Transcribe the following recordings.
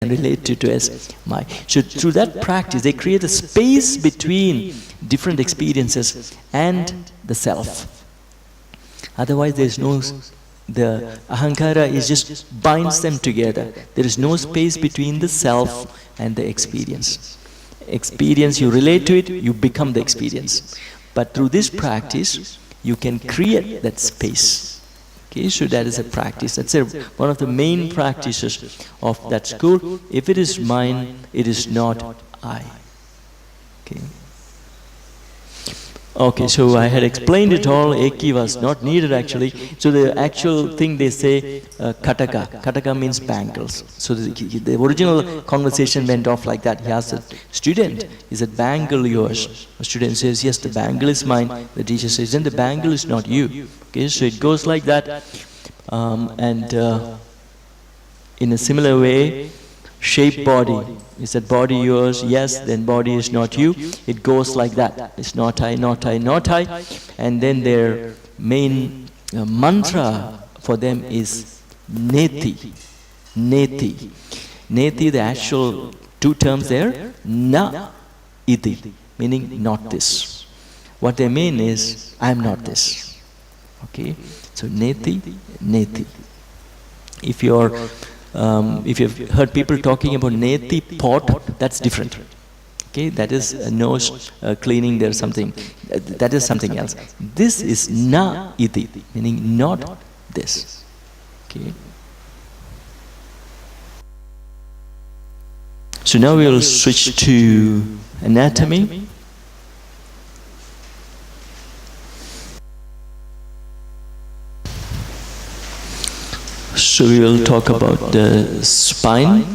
can relate to as my. So through that practice, they create a space between different experiences and the self. Otherwise, there is no, the ahankara is just binds them together. There is no space between the self and the experience. Experience, you relate to it, you become the experience. But through this practice, you can create that space. Okay, so that is a practice. That's one of the main practices of that school. If it is mine, it is not I. Okay. Okay, so I had explained it all. Eki was not needed actually. So the actual thing they say, kataka. Kataka means bangles. So the original conversation went off like that. He asked the student, is that bangle yours? The student says, yes, the bangle is mine. The teacher says, then the bangle is not you. Okay, so it goes like that. In a similar way, shape body. Is that body yours? Yes, then body is not you. It goes like that. It's not I, not I, not I. And then their main mantra for them is neti. Neti. Neti, the actual two terms there, na iti, meaning not this. What they mean is, I am not this. Okay? So neti, neti. If you've heard people talking about neti pot, that's different. Okay, that is a nose cleaning. There's something that is something else. This is na iti, meaning not this. Okay. So now we will switch to anatomy. So we will talk about the spine.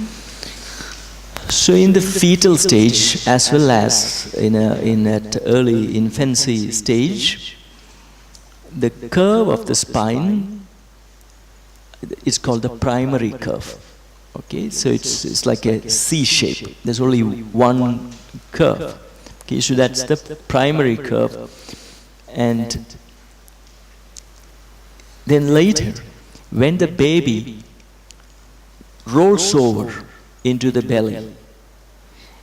So in the fetal stage, as well as in that early infancy stage, the curve of the spine is called the primary curve. Okay, so it's like a C shape. There's only one curve. Okay, so that's the primary curve. And then later, when the baby rolls over into the belly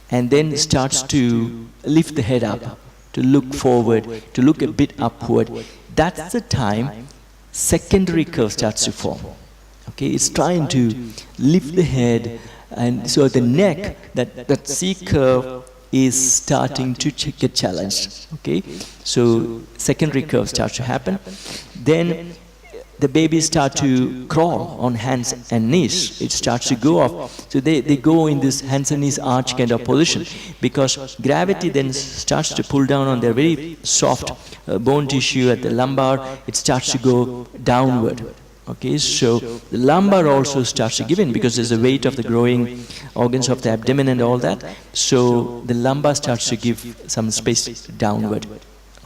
and then starts to lift the head up, to look forward, to look a bit upward, that's the time secondary curve starts to form. Okay, it's trying to lift the head, and so the neck, that C curve is starting to get challenged. Okay, so secondary curve starts to happen. Then the babies start to crawl on hands and knees. It starts to go off. So they go in this hands and knees arch kind of position, because gravity then starts to pull down on their very soft bone tissue at the lumbar. It starts to go downward. Okay, so the lumbar also starts to give in, because there's a weight of the growing organs of the abdomen and all that. So the lumbar starts to give some space downward.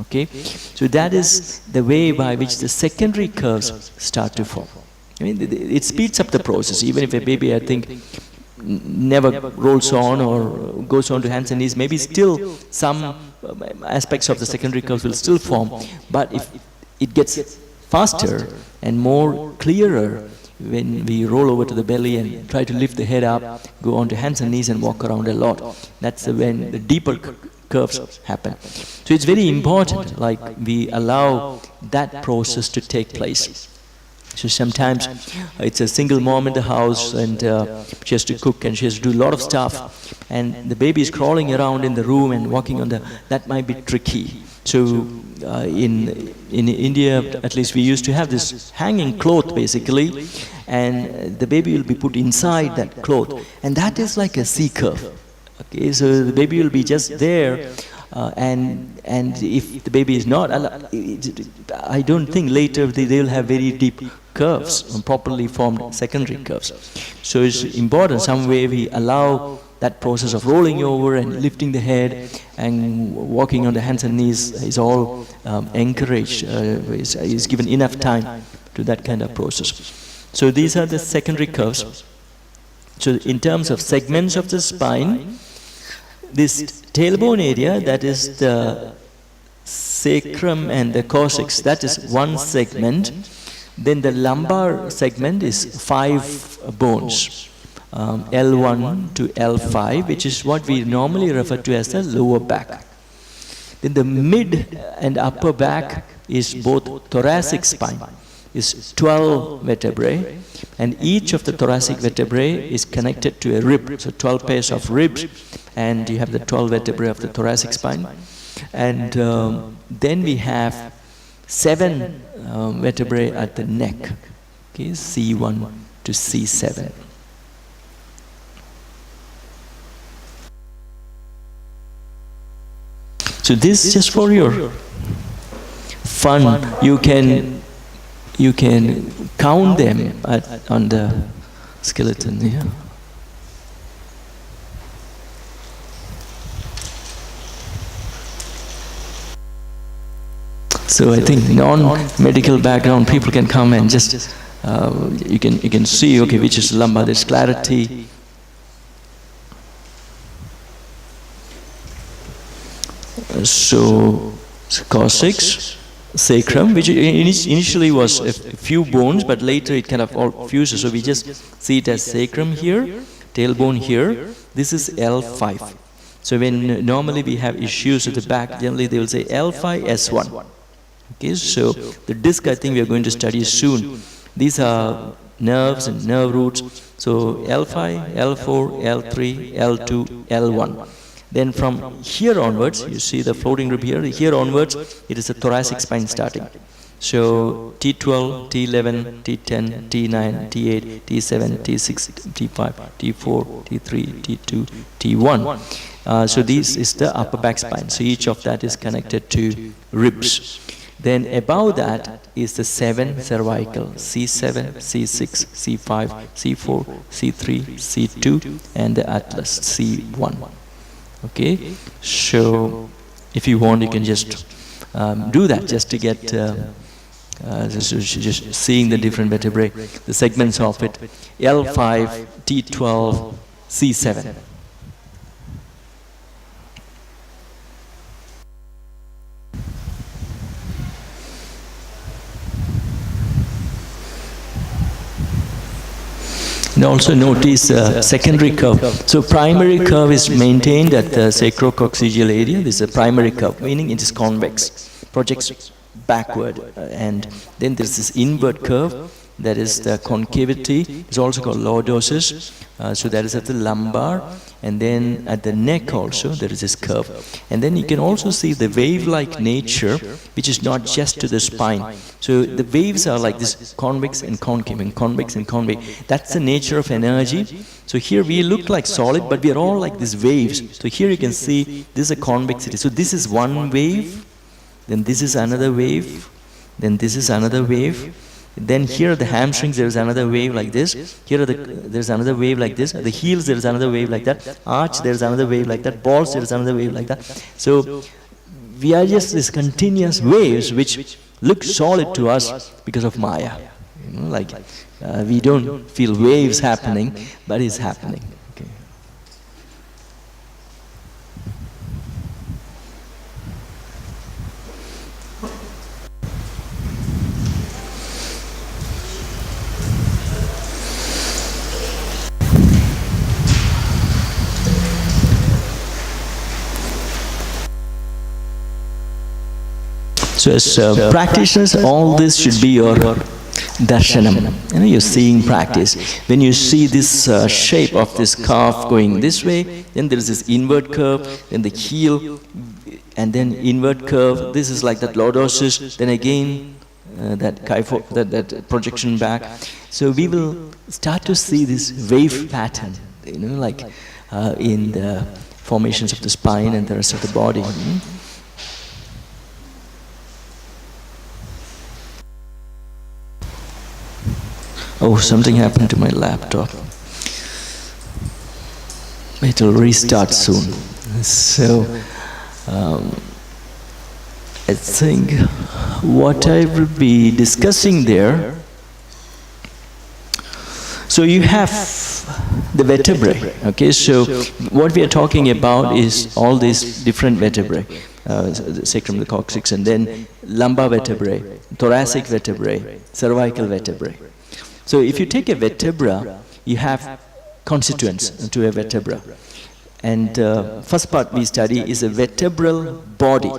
Okay, so that is the way by which the secondary curves start to form. I mean, it speeds up the process. Even if a baby, I think, never rolls on or goes on to hands and knees, maybe still some aspects of the secondary curves will still form. But if it gets faster and more clearer when we roll over to the belly and try to lift the head up, go on to hands and knees and walk around a lot, that's when the deeper curves happen. So it's very important, like, we allow that process to take place. So sometimes it's a single mom in the house, and she has to cook and she has to do a lot of stuff, and the baby is crawling around in the room and walking on that might be tricky. So in India, at least, we used to have this hanging cloth basically, and the baby will be put inside that cloth, and that is like a C curve. Okay, so the baby will be just there, and if the baby is not, I don't think later they will have very deep curves, properly formed secondary curves. So it's important, some way we allow that process of rolling over and lifting the head and walking on the hands and knees is all encouraged, is given enough time to that kind of process. So these are the secondary curves. So in terms of segments of the spine, this tailbone area, that is the sacrum and the coccyx, that is one segment. Then the lumbar segment is 5 bones. L1 to L5, which is what we normally refer to as the lower back. Then the mid and upper back is both thoracic spine, is 12 vertebrae, and each of the thoracic vertebrae is connected to a rib, so 12 pairs of ribs, and you have the 12 vertebrae of the thoracic spine. And then we have 7 vertebrae at the neck, okay, C1 to C7. So this is just for your fun. You can count them on the skeleton here. Yeah. So I think non-medical background people can come and just you can see, okay, which is lumbar. There's clarity. So coccyx, sacrum, which initially was a few bones, but later it kind of all fuses. So we just see it as sacrum here, tailbone here. This is L5. So when normally we have issues at the back, generally they will say L5, S1. Okay, so the disc I think we are going to study soon. These are nerves and nerve roots. So L5, L4, L3, L2, L1. Then from here onwards, you see the floating rib here, here onwards, it is the thoracic spine starting. So T12, T11, T10, T9, T8, T7, T6, T5, T4, T3, T2, T1. So this is the upper back spine. So each of that is connected to ribs. Then above that is the 7 cervical, C7, C6, C5, C4, C3, C2, and the atlas, C1. Okay, so if you want, you can just do that, just to get just seeing the different vertebrae, the segments of it. L5, T12, C7. And also notice secondary curve. So primary curve is maintained at the sacrococcygeal area. This is a primary curve, meaning it is convex, projects backward. And then there is this inward curve, that is the concavity. It's also called lordosis. So that is at the lumbar. And then at the neck also, there is this curve. And then you can also see the wave-like nature, which is not just to the spine. So the waves are like this, convex and concave, and convex and convex. That's the nature of energy. So here we look like solid, but we are all like these waves. So here you can see this is a convexity. So this is one wave, then this is another wave, then this is another wave. Then here are the hamstrings, there is another wave like this. Here are there's another wave like this. The heels, there is another wave like that. Arch, there is another wave like that. Balls, there is another wave like that. So we are just these continuous waves which look solid to us because of Maya. You know, like we don't feel waves happening, but it's happening. Okay. So as practitioners, all this should be your darshanam. You know, you're seeing practice. When you see this shape of this calf going this way, then there is this inward curve, then the heel, and then inward curve. This is like that lordosis. Then again, that projection back. So we will start to see this wave pattern. You know, like in the formations of the spine and the rest of the body. Oh, something happened to my laptop. It will restart soon. So, I think what I will be discussing there, so you have the vertebrae, okay? So what we are talking about is all these different vertebrae, the sacrum, the coccyx, and then lumbar vertebrae, thoracic vertebrae, cervical vertebrae. So if you take a vertebra, you have constituents to a vertebra. And first part we study is a vertebral body.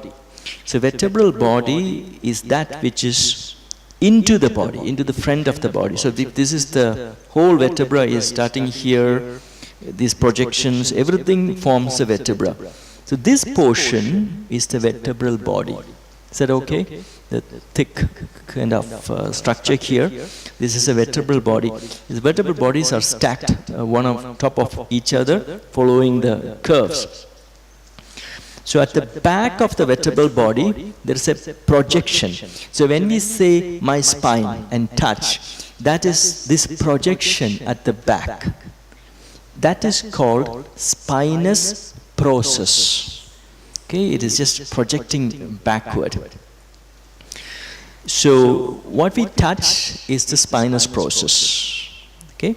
So vertebral body is that which is into the body, into the front of the body. So this is the whole vertebra is starting here, these projections, everything forms a vertebra. So this portion is the vertebral body. Is that okay? The thick kind of structure here. This is a vertebral body. These vertebral bodies are stacked one on top of each other, following the curves. So at the back of the vertebral body, there is a projection. So when we say my spine and touch, that is this projection at the back. That is called spinous process. Okay, it is just projecting backward. So what we touch is the spinous process. Okay,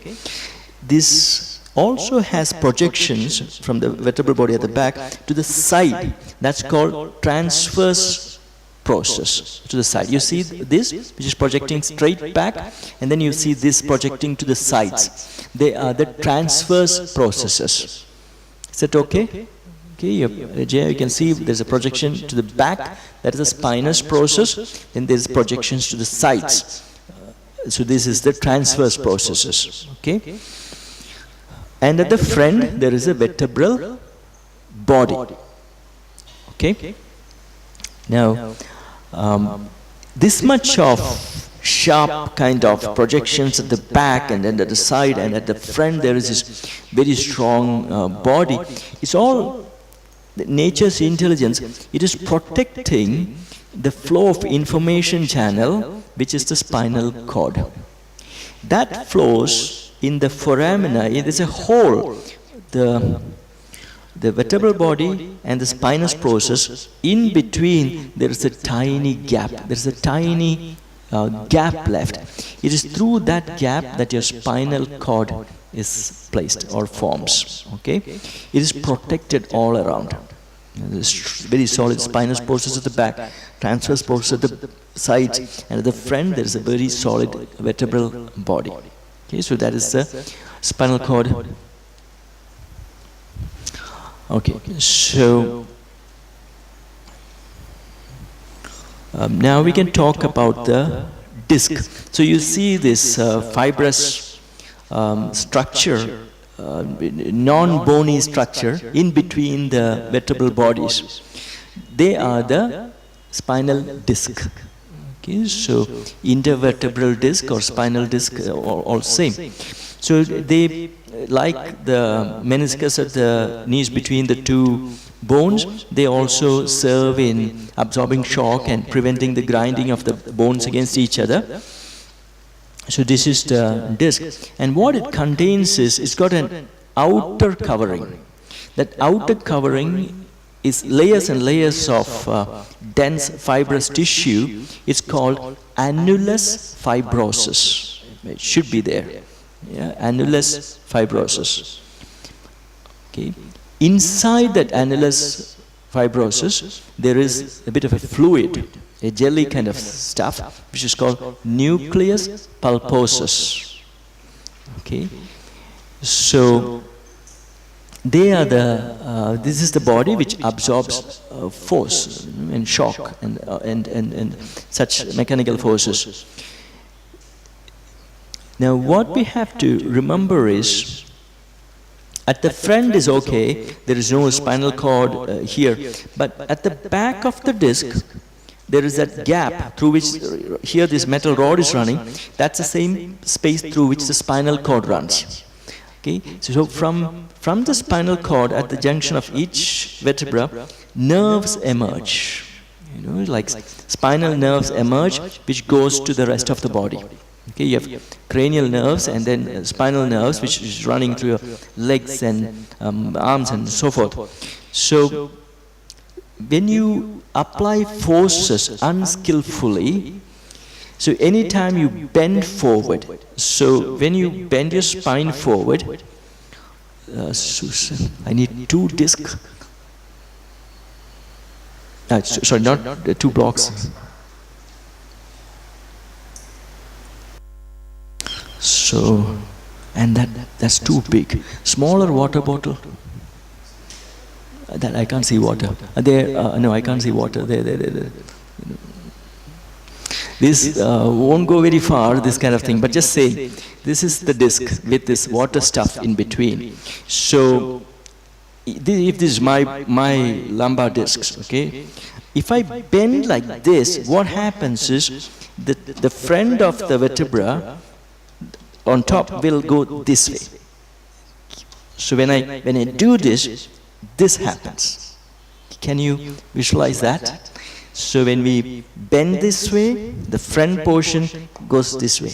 this also has projections from the vertebral body at the back to the side. That's called transverse process to the side. You see this, which is projecting straight back, and then you see this projecting to the sides. They are the transverse processes. Is that okay? Okay, you can see there's a projection to the back, that is the spinous process, then there's projections to the sides. So this is the transverse processes. Okay? And at the front, there is a vertebral body. Okay? Now, this much of sharp kind of projections at the back and then at the side and at the front, there is this very strong body. It's all nature's intelligence. It is protecting the flow of information channel, which is the spinal cord. That flows in the foramina. It is a hole. The vertebral body and the spinous process, in between there is a tiny gap. There is a tiny gap left. It is through that gap that your spinal cord is placed or forms. Okay, it is protected all around. There's very solid spinous process at the back, transverse process at the sides, and at the front there is a very solid vertebral body. Okay, so that is the spinal cord. Okay, so now we can talk about the disc. So you see this fibrous structure, non-bony structure in between the vertebral bodies. They are the spinal disc. Okay, so intervertebral disc or spinal disc all same. So they, like the meniscus at the knees between the two bones, they also serve in absorbing shock and preventing the grinding of the bones against each other. So this is the disc, and what it contains is, it's got an outer covering. That outer covering is layers and layers of dense fibrous tissue. It's called annulus fibrosus. It should be there. Yeah, annulus fibrosus. Okay. Inside that annulus fibrosus, there is a bit of a fluid, a jelly kind of stuff, which is called nucleus pulposus. Okay. So they are the this is the body which absorbs force and shock and such mechanical forces. Now what we have to remember is, at the front is okay, there is no spinal cord here, but at the back of the disc there is that gap through which here this metal rod is running. That's the same space through which the spinal cord runs. Okay, so from the spinal cord at the junction of each vertebra, nerves emerge. You know, like spinal nerves emerge, which goes to the rest of the body. Okay, you have cranial nerves and then spinal nerves, which is running through your legs and arms and so forth. So when you apply forces unskillfully, so anytime you bend forward, so when you bend your spine forward, Susan, I need 2 discs. Sorry, not 2 blocks. So And that's too big. Smaller water bottle. That I can't see water. No, I can't see water. There. This won't go very far, this kind of thing, but just say, this is the disc with this water stuff in between. So, if this is my lumbar discs, okay, if I bend like this, what happens is the front of the vertebra on top will go this way. So when I do this, this happens. Can you visualize that? So when we bend this way, the front portion goes this way.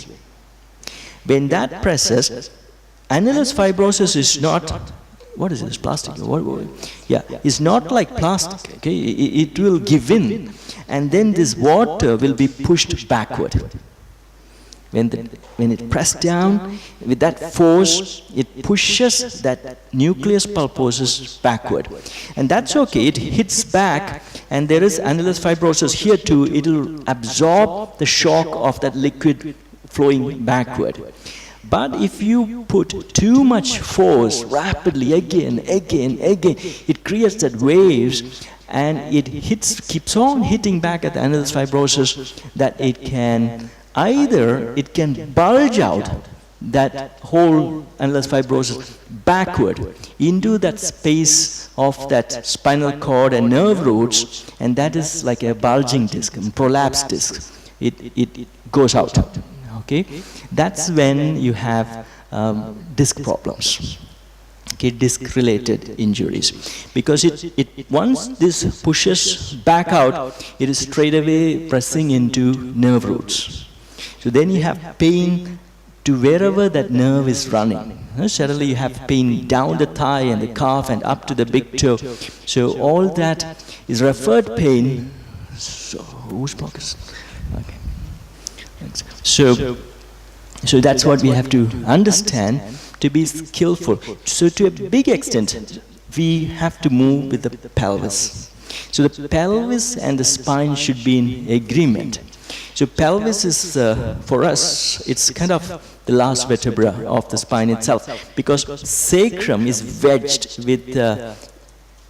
When that presses, annulus fibrosus is not, what is this, plastic? Yeah, it's not like plastic, okay? It will give in, and then this water will be pushed backward. When it pressed down, with that force, it pushes that nucleus pulposus backward. And that's okay, it hits back, and there is annulus fibrosus here too. It will absorb the shock of that liquid flowing backward. But if you put too much force rapidly, again, it creates that waves, and it keeps on hitting back at the annulus fibrosus, that it can bulge out that whole annulus fibrosus backward into that space of that spinal cord and nerve roots, and that is like a bulging disc, a prolapsed disc. It goes out. Okay, that's when you have disc problems. Okay, disc-related injuries, because once this pushes back out, it is straight away pressing into nerve roots. So then you have pain to wherever that nerve is running. Suddenly you have pain down the thigh and the calf and up to the big toe. So all that is referred pain. So whose pockets? Okay. Thanks. So that's what we have to understand to be skillful. So to a big extent, we have to move with the pelvis. So the pelvis and the spine should be in agreement. So pelvis is, for us, it's kind of the last vertebra of the spine itself, because sacrum is wedged with the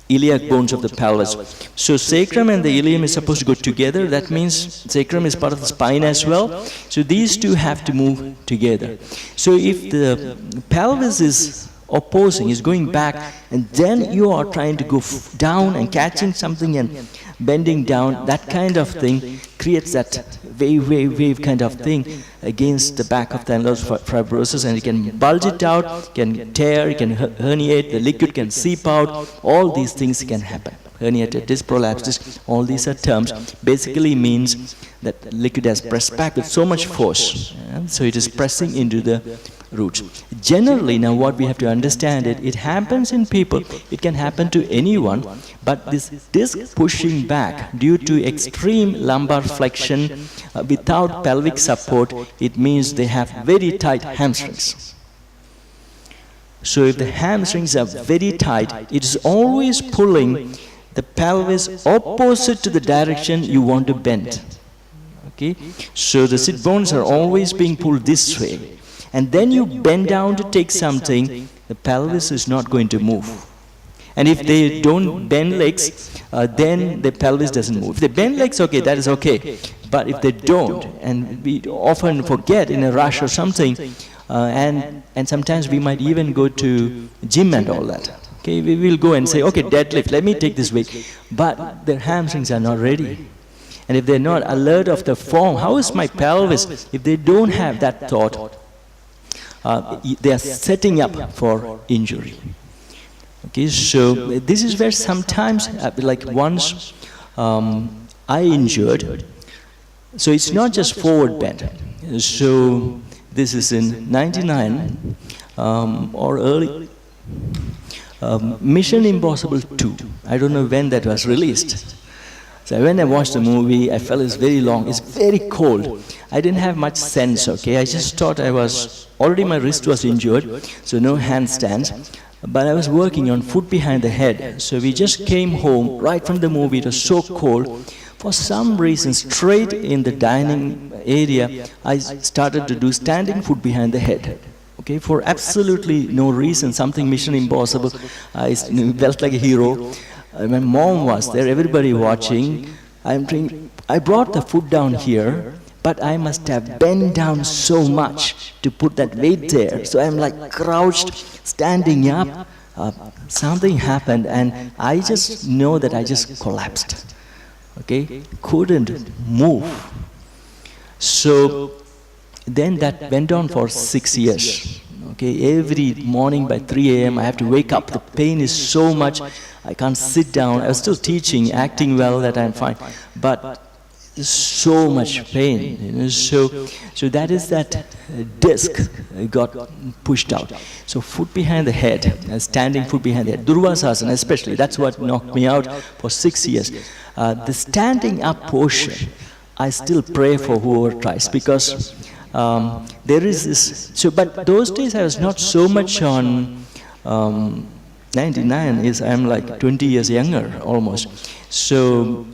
iliac bones of the pelvis. So sacrum and the ilium is supposed to go together. That means sacrum is part of the spine as well. So these two have to move together. So if the pelvis is opposing, is going back, and then you are trying to go down and catching something and bending down, that kind of thing creates that wave kind of thing against the back of the annulus fibrosus, and you can bulge it out, can tear, you can herniate, the liquid can seep out, all these things can happen. Herniated disc, prolapsed disc, all these are terms. Basically means that liquid has pressed back with so much force, so it is pressing into the roots. Generally, now what we have to understand, it happens in people, it can happen to anyone, but this disc pushing back due to extreme lumbar flexion without pelvic support, it means they have very tight hamstrings. So if the hamstrings are very tight, it is always pulling the pelvis opposite to the direction you want to bend. Okay? So the sit bones are always being pulled this way. And then you bend down to take something, the pelvis is not going to move. And if they don't bend legs, then the pelvis doesn't move. If they bend legs, okay, that is okay. But if they don't, and we often forget in a rush or something, and sometimes we might even go to gym and all that. Okay, we will go and say, okay, deadlift, let me take this weight. But their hamstrings are not ready. And if they're not alert of the form, how is my pelvis? If they don't have that thought, they are setting up for injury. Okay, so this is where sometimes, like once I injured, so it's not just forward bend. So this is in 99 or early, Mission Impossible 2. I don't know when that was released. So when I watched the movie, I felt it's very long, it's very cold. I didn't have much sense, okay? I just thought already my wrist was injured, so no handstands. But I was working on foot behind the head. So we just came home right from the movie, it was so cold. For some reason, straight in the dining area, I started to do standing foot behind the head. Okay, for absolutely no reason, something Mission Impossible. I felt like a hero. My mom was there, everybody watching. I brought the food down here, but I must have bent down so much to put that weight there. So I'm like crouched, standing up. Something happened, and I just know that I just collapsed. Okay, couldn't move. So then that went on for 6 years. Okay, every morning by 3 a.m. I have to wake up. The pain is so much, I can't sit down. I was still teaching, acting well that I'm fine, but so much pain. You know, so that is that disc got pushed out. So foot behind the head, standing foot behind the head. Durvasasana especially, that's what knocked me out for 6 years. The standing up portion, I still pray for whoever tries, because there is this. So, but those days I was not so much on. 99 is I'm like 20 years younger almost. So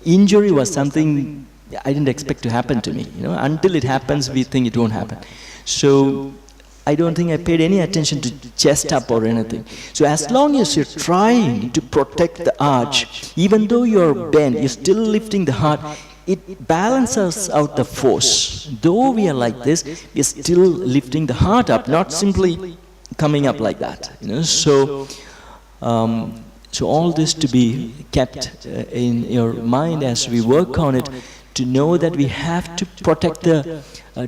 injury was something I didn't expect to happen to me. You know, until it happens, we think it won't happen. So I don't think I paid any attention to chest up or anything. So as long as you're trying to protect the arch, even though you're bent, you're still lifting the heart. It balances out the force. Though we are like this, we are still lifting the heart up, not simply coming up like that. You know, so all this to be kept in your mind as we work on it, to know that we have to protect the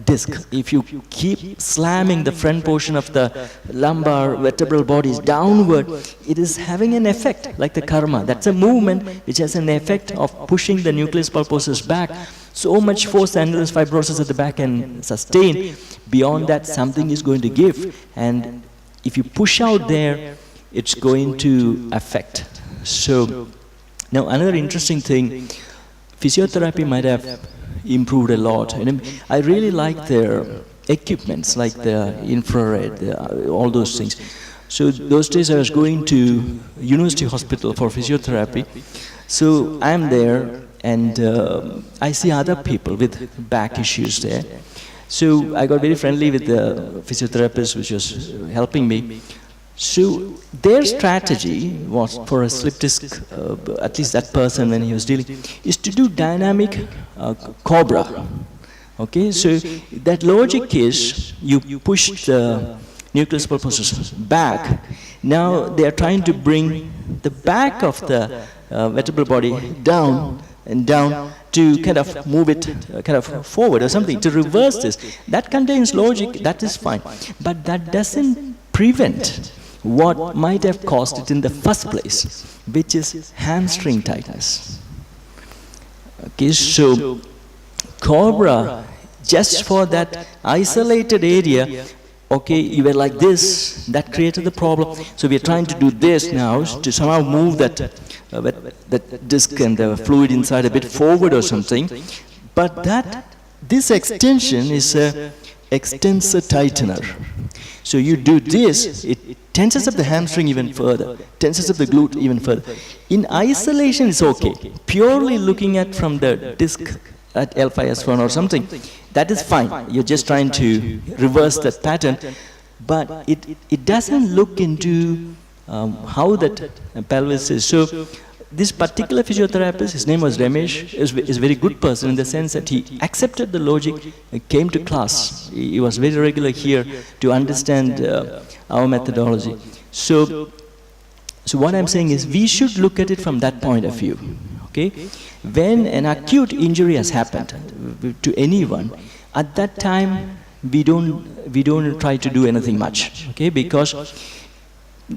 disc. If you keep slamming the front portion of the lumbar vertebral bodies downward, it is having an effect like the karma. That's a movement which has an effect of pushing the nucleus pulposus back. So much force annulus fibrosus at the back can sustain. Beyond that, something is going to give. And if you push out there, it's going to affect. So now another interesting thing, physiotherapy might have improved a lot. And I really like their equipments, like the infrared, all those things. So those days I was going to University Hospital for physiotherapy. So I'm there, and I see other people with back issues there. So I got very friendly with the physiotherapist which was helping me. So their strategy was for a slip disc, at least that person when he was dealing, is to do dynamic cobra. Okay, so that logic is you push the nucleus pulposus back. Now they are trying to bring the back of the vertebral body down and down to kind of move it kind of forward or something, to reverse this. That contains logic, that is fine. But that doesn't prevent what might have caused it in the first place, which is hamstring tightness. Okay, so cobra, just for that isolated area, okay, you were like this, that created the problem. So we are trying to do this now to somehow move that disc and the fluid inside a bit forward or something. But this extension is a extensor tightener. So you do this, it tenses up the hamstring even further, tenses up the glute even further. In isolation, it's okay. Purely looking at from the disc at L5S1 or something, that is fine. You're just trying to reverse that pattern, but it doesn't look into how that pelvis is. So this particular physiotherapist, his name was Ramesh, is a very good person in the sense that he accepted the logic, came to class. He was very regular here to understand our methodology. So what I'm saying is we should look at it from that point of view. Okay? When an acute injury has happened to anyone, at that time we don't try to do anything much. Okay? Because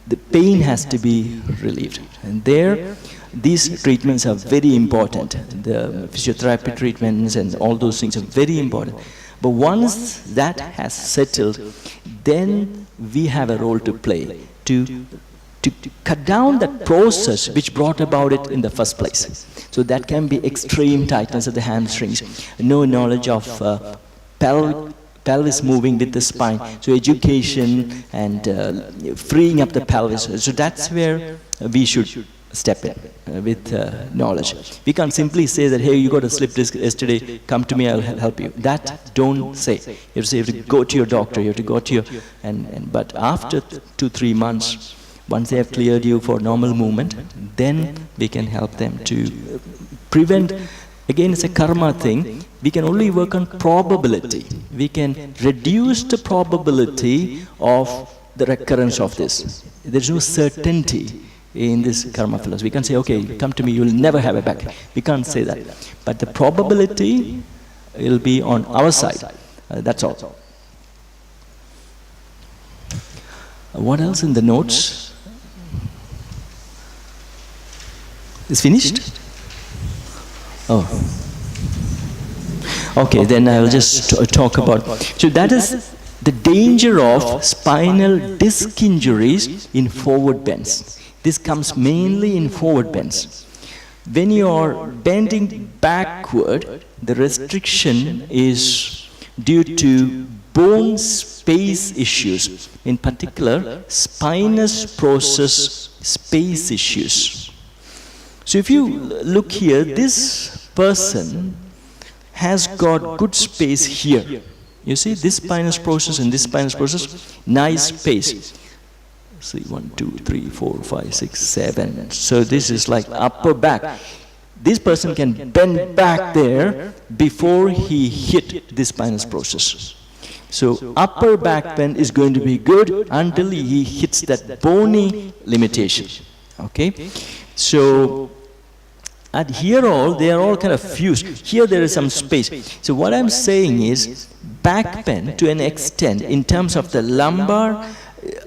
the pain has to be relieved. And there, these treatments are very important. The physiotherapy treatments and all those things are very important. But once that has settled, then we have a role to play to cut down that process which brought about it in the first place. So that can be extreme tightness of the hamstrings, no knowledge of pelvis moving with the spine, so education and freeing up the pelvis. So that's where we should step in with knowledge. We can't simply say that, hey, you got a slip disc yesterday, come to me, I'll help you. That don't say. You have to say, you have to go to your doctor, you have to go to your, but after 2-3 months, once they have cleared you for normal movement, then we can help them to prevent. Again, it's a karma thing. We can only work on probability. We can reduce the probability of the recurrence of this. There's no certainty in this karma philosophy. We can't say, okay, come to me, you'll never have a back. We can't say that. But the probability will be on our side. That's all. What else in the notes? Is finished? Oh. Okay, then I will just talk about. So that is the danger of spinal disc injuries in forward bends. This comes mainly in forward bends. When you are bending backward, the restriction is due to bone space issues, in particular spinous process space issues. So if you look here, this person has got good space here. You see this spinous process and this spinous process, nice space. See, 1, 2, 3, 4, 5, 6, 7. So this is like upper back. This person can bend back there before he hit this spinous process. So upper back bend is going to be good until he hits that bony limitation. Okay? So at here they are all kind of fused. Here there is some space. So what I'm saying is back bend to an extent in terms of the lumbar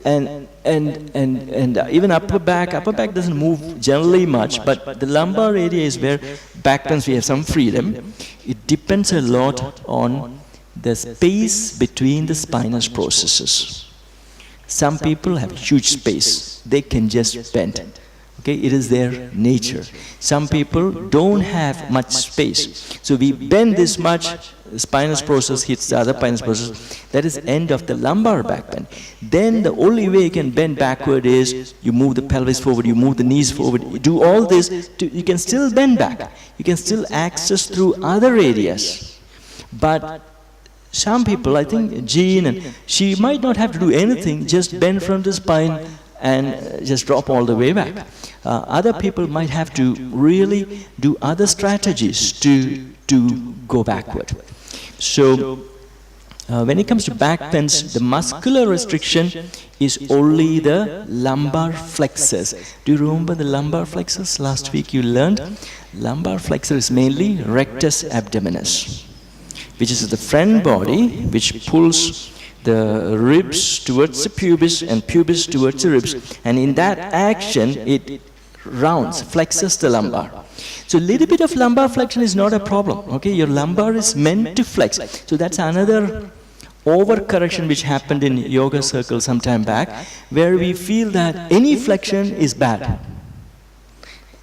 and even upper back doesn't move generally much, but the lumbar area is where back bends we have some freedom. It depends a lot on the space between the spinous processes. Some people have huge space. They can just bend. Okay, it is their nature. Some people don't have much space. So we bend this much, the spinous process hits the other spinous process. That is end of the lumbar back bend. Then the only way you can bend backward is you move the pelvis forward, you move the knees forward. You do all this, you can still bend back. You can still access through other areas. But some people, I think Jean, and she might not have to do anything, just bend from the spine and just drop all the way back. Other people might have to really do other strategies to go backward. So when it comes to back bends, the muscular restriction is only the lumbar flexors. Do you remember the lumbar flexors? Last week you learned lumbar flexor is mainly rectus abdominis, which is the front body which pulls the ribs towards the pubis and pubis towards the ribs, and in that action it rounds, flexes the lumbar. So a little bit of lumbar flexion is not a problem. Okay, your lumbar is meant to flex. So that's another overcorrection which happened in yoga circle some time back, where we feel that any flexion is bad.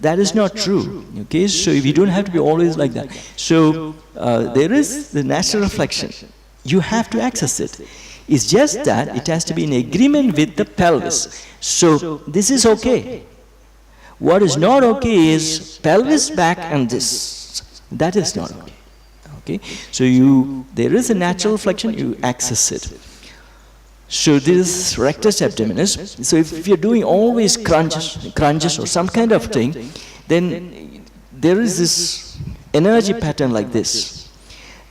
That is not true. Okay, so we don't have to be always like that. So there is the natural flexion. You have to access it. It's just that it has to be in agreement with the pelvis. So this is okay. What is not okay is pelvis back and this. That is not okay. Okay? So there is a natural flexion, you access it. So this is rectus abdominis. So if you're doing always crunches or some kind of thing, then there is this energy pattern like this.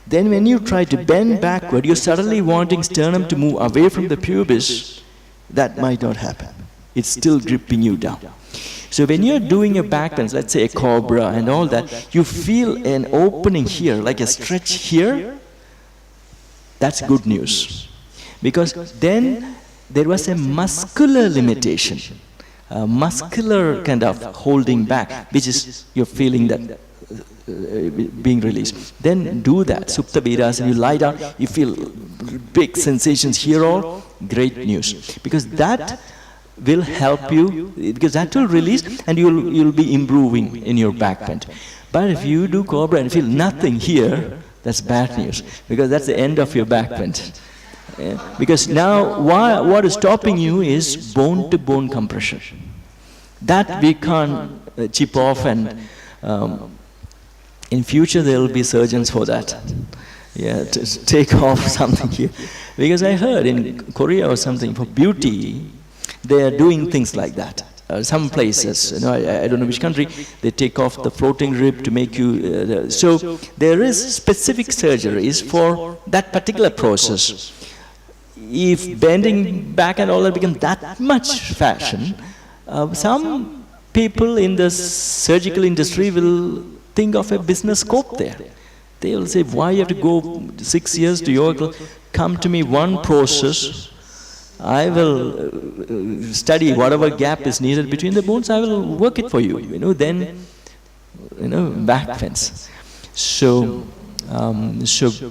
Then when you try to bend backward, you're suddenly wanting sternum to move away from the pubis. That might not happen. It's still gripping you down. So when you're doing a back bend, let's say a cobra and all that, you feel an opening here, like a stretch here. That's good news. Because then there was a muscular limitation, a muscular kind of holding back, which is you're feeling that being released. Then do that, Supta Virasana, you lie down, you feel big sensations here all, great news. Because that will help you, because that will release and you'll be improving in your back bend. But if you do cobra and feel nothing here, that's bad news, because that's the end of your back bend. Because now what is stopping you is bone-to-bone compression. That we can't chip off, and in future there will be surgeons for that. Yeah, to take off something here. Because I heard in Korea or something, for beauty, they are doing things like that. Some places, I don't know which country, they take off the floating rib to make you... so there is specific surgeries for that particular process. If bending back and all that becomes that much fashion, some people in the surgical industry will think of a business scope there. They will say, why you have to go 6 years to yoga? Come to me one process, I will study whatever gap is needed between the bones, I will work it for you, then, back pains. So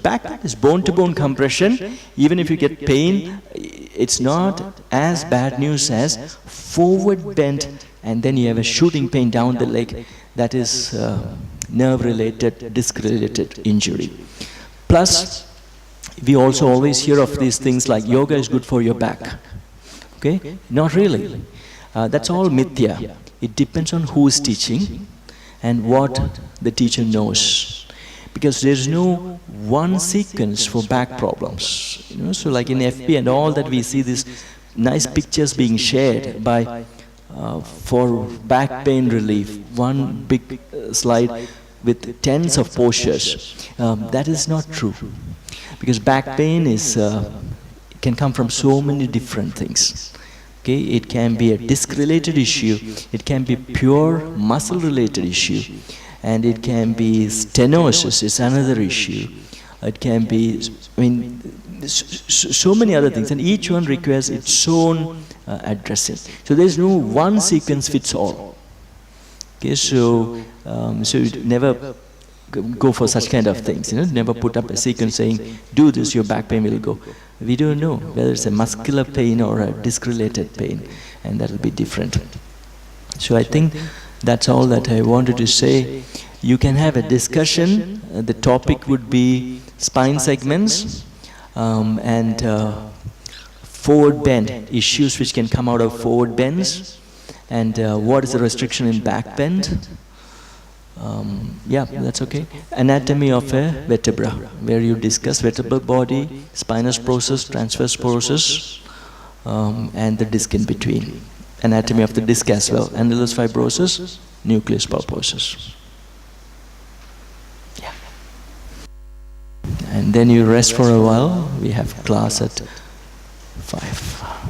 back is bone-to-bone compression. Even if you get pain, it's not as bad news as forward bend, and then you have a shooting pain down the leg. That is nerve-related, disc-related injury. Plus, we also always hear of these things like yoga is good for your back. Okay? Not really. That's all mithya. It depends on who is teaching and what the teacher knows. Because there is no one sequence for back problems. So like in FB and all that, we see these nice pictures being shared by for back pain relief. One big slide with tens of postures. That is not true. Because back pain is can come from so many different things. Okay, it can be a disc-related issue, it can be pure muscle-related issue, and it can be stenosis, it's another issue. It can be, so many other things, and each one requires its own addressing. So there is no one sequence fits all. Okay, so you never go for such kind of things, never put up a sequence saying, do this, your back pain will go. We don't know whether it's a muscular pain or a disc-related pain, and that will be different. So I think that's all that I wanted to say. You can have a discussion. The topic would be spine segments and forward bend, issues which can come out of forward bends, and what is the restriction in back bend. Yeah, that's okay. Anatomy of a vertebra, where you discuss vertebral body, spinous process, transverse process, and the disc in between. Anatomy of the disc as well. Annulus fibrosus, nucleus pulposus. Yeah. And then you rest for a while. We have class at 5.